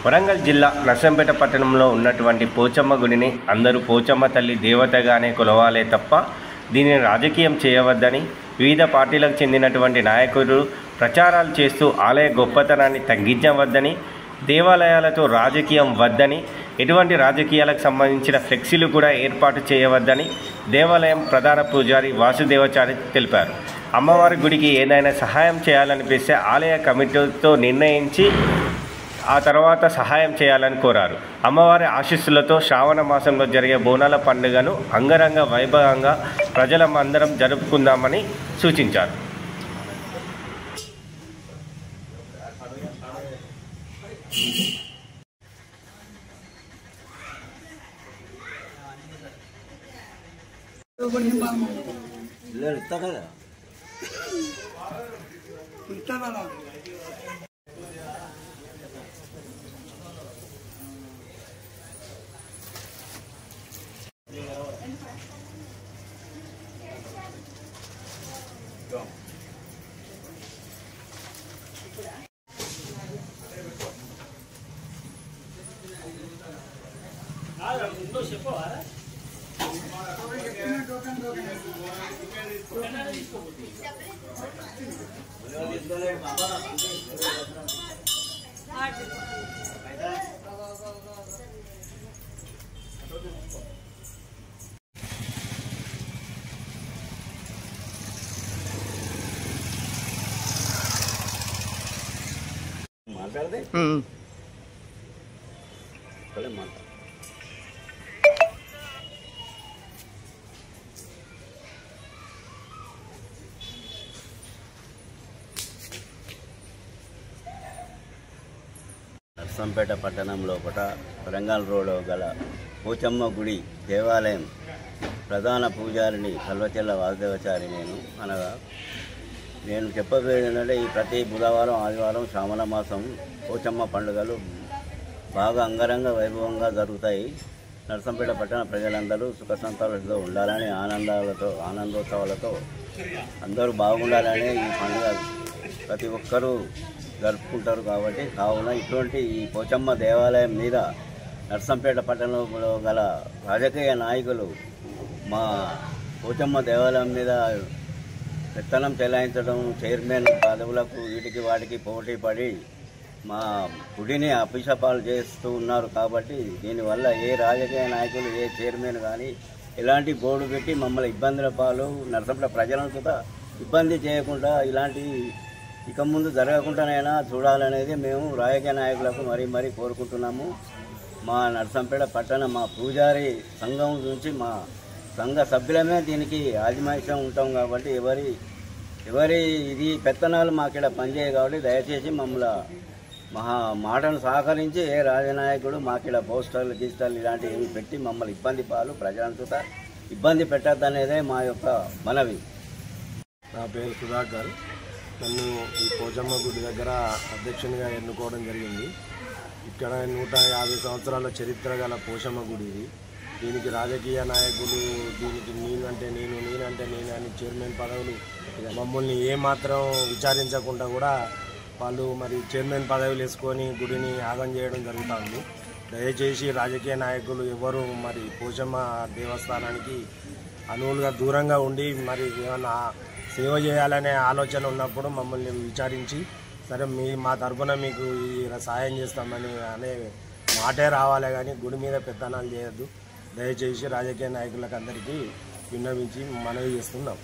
వరంగల్ జిల్లా నర్సంపేట పట్టణంలో ఉన్నటువంటి పోచమ్మ గుడిని అందరూ పోచమ్మ తల్లి దేవతగానే కొలవాలే తప్ప దీనిని రాజకీయం చేయవద్దని వివిధ పార్టీలకు చెందినటువంటి నాయకులు ప్రచారాలు చేస్తూ ఆలయ గొప్పతనాన్ని తగ్గించవద్దని, దేవాలయాలతో రాజకీయం వద్దని, ఎటువంటి రాజకీయాలకు సంబంధించిన ఫ్లెక్సీలు కూడా ఏర్పాటు చేయవద్దని దేవాలయం ప్రధాన పూజారి వాసుదేవాచారి తెలిపారు. అమ్మవారి గుడికి ఏదైనా సహాయం చేయాలనిపిస్తే ఆలయ కమిటీతో నిర్ణయించి ఆ తర్వాత సహాయం చేయాలని కోరారు. అమ్మవారి ఆశీస్సులతో శ్రావణ మాసంలో జరిగే బోనాల పండుగను అంగరంగ వైభవంగా ప్రజలందరం జరుపుకుందామని సూచించారు. నర్సంపేట పట్టణంలో వరంగల్ రోడ్లో గల పోచమ్మ గుడి దేవాలయం ప్రధాన పూజారిని కల్వచెల్ల వాసుదేవాచారి నేను చెప్పబోయేది ఏంటంటే, ఈ ప్రతి బుధవారం ఆదివారం శ్రావణ మాసం పోచమ్మ పండుగలు బాగా అంగరంగ వైభవంగా జరుగుతాయి. నర్సంపేట పట్టణ ప్రజలందరూ సుఖ సంతోషాలతో ఉండాలని, ఆనందోత్సవాలతో అందరూ బాగుండాలని ఈ పండుగ ప్రతి ఒక్కరూ జరుపుకుంటారు. కావున ఇటువంటి ఈ పోచమ్మ దేవాలయం మీద నర్సంపేట పట్టణంలో గల రాజకీయ నాయకులు మా పోచమ్మ దేవాలయం మీద పెత్తనం చెలాయించడం, చైర్మన్ పదవులకు వీటికి వాటికి పోటీ పడి మా గుడిని అభిషేకాలు చేస్తూ ఉన్నారు. కాబట్టి దీనివల్ల ఏ రాజకీయ నాయకులు, ఏ చైర్మన్ కానీ ఇలాంటి బోర్డు పెట్టి మమ్మల్ని ఇబ్బందుల పాలు, నర్సంపేట ప్రజలను కూడా ఇబ్బంది చేయకుండా ఇలాంటి ఇక ముందు జరగకుండానైనా చూడాలనేది మేము రాజకీయ నాయకులకు మరీ కోరుకుంటున్నాము. మా నర్సంపేట పట్టణ మా పూజారి సంఘం నుంచి మా సంఘ సభ్యులమే దీనికి ఆదిమాయిషం ఉంటాం. కాబట్టి ఎవరి ఇది పెత్తనాలు మాకిడ పనిచేయ కాబట్టి దయచేసి మమ్మల్ని మాటను సహకరించి ఏ రాజనాయకుడు మాకిడ పోస్టర్లు గీస్టర్లు ఇలాంటివి ఏమి పెట్టి మమ్మల్ని ఇబ్బంది పాలు, ప్రజలంతా ఇబ్బంది పెట్టద్దనేదే మా యొక్క మనవి. నా పేరు సుధాకర్. నన్ను ఈ పోచమ్మ గుడి దగ్గర అధ్యక్షునిగా ఎన్నుకోవడం జరిగింది. ఇక్కడ 150 సంవత్సరాల చరిత్ర గల పోచమ్మ గుడి ఇది. దీనికి రాజకీయ నాయకులు దీనికి నేనంటే నేను అని చైర్మన్ పదవులు మమ్మల్ని ఏమాత్రం విచారించకుండా కూడా వాళ్ళు చైర్మన్ పదవులు వేసుకొని గుడిని యాగం చేయడం జరుగుతుంది. దయచేసి రాజకీయ నాయకులు ఎవరు పోచమ్మ దేవస్థానానికి అనువులుగా దూరంగా ఉండి ఏమన్నా సేవ చేయాలనే ఆలోచన ఉన్నప్పుడు మమ్మల్ని విచారించి సరే మా తరఫున మీకు ఈ సహాయం చేస్తామని అనే మాటే రావాలి, కానీ గుడి మీద పెత్తనాలు చేయొద్దు. దయచేసి రాజకీయ నాయకులకు అందరికీ విన్నవించి మనవి చేస్తున్నాం.